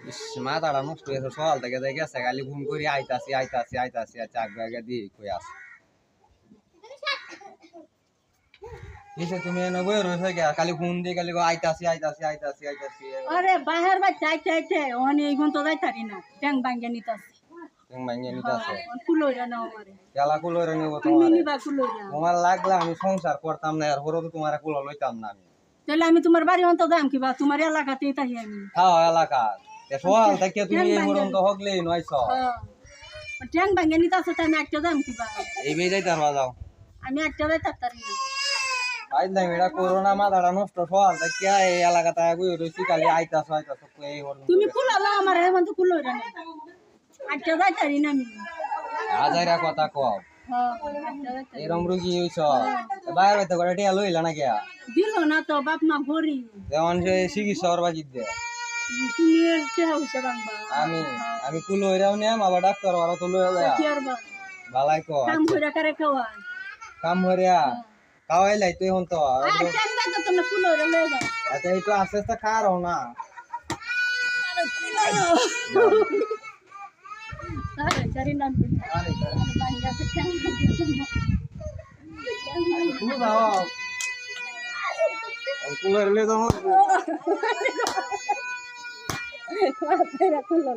ইস মাথাটা নষ্ট হয়েছে সকাল থেকে যাই গেছে খালি ঘুম করি আইতাছি আচ্ছা আগে দিয়ে কই আছে কিসে তুমি এনে বই রয়েছে গে খালি ঘুম দিয়ে খালি আইতাছি আরে বাহির বা চাইতে ওখানে এইগুন তো যাইতারি না ট্যাং ভাঙ্গে নিতাছি ট্যাং ভাঙিয়ে নিতাছে কুলোইরা নাও আমারে কেলা কুলোরে নিব তুমি নিবা কুলোইরা তোমার লাগলে আমি সংসার করতাম না আর হরো তো তোমার কুলো লইতাম না আমি তাহলে আমি তোমার বাড়ি অন্ত যাম কিবা তোমার এলাকাতেই তাই আমি খাও এলাকা সকাল থেকে তুমি এই পর্যন্ত হগলেই নয়ছ ট্যাং ভাঙ্গে নিতাছে তাই আমি একটা যাম কিবা এই বেই যাইতার যাও আমি একটা যাইতারি না আই না এটা করোনা মাথাটা নষ্ট সকাল থেকে এই এলাকাতে বই রইছি খালি আইতাছ এই তুমি কুলালা আমার এখন তো কুলোইরা না একটা যাইতারি না আমি হাজারা কথা কও এরম রুগী হইছ বাইরে বাইতে করে টিয়া লইলা না কেয়া দিল না তো বাপ মা গরি যেমন সে চিকিৎসা করবা জিত দে তুমি চেহারা হইছে বাংবা আমি কুলো হইরাও নিয়াম আবার ডাক্তার ওরা তো লইয়া যায় কি আর বা বালাই কো কাম কইরা করে খাওয়া কাম হরিয়া খাওয়াই লাই তুই হন তো আচ্ছা আমি তো তুমি কুলোইরা লয়ে যাও আচ্ছা একটু আস্তে আস্তে খাও না আরে চারি নাম আরে বাংলা তে চ্যাং তুমি দাও কুলো রে দাও কুলো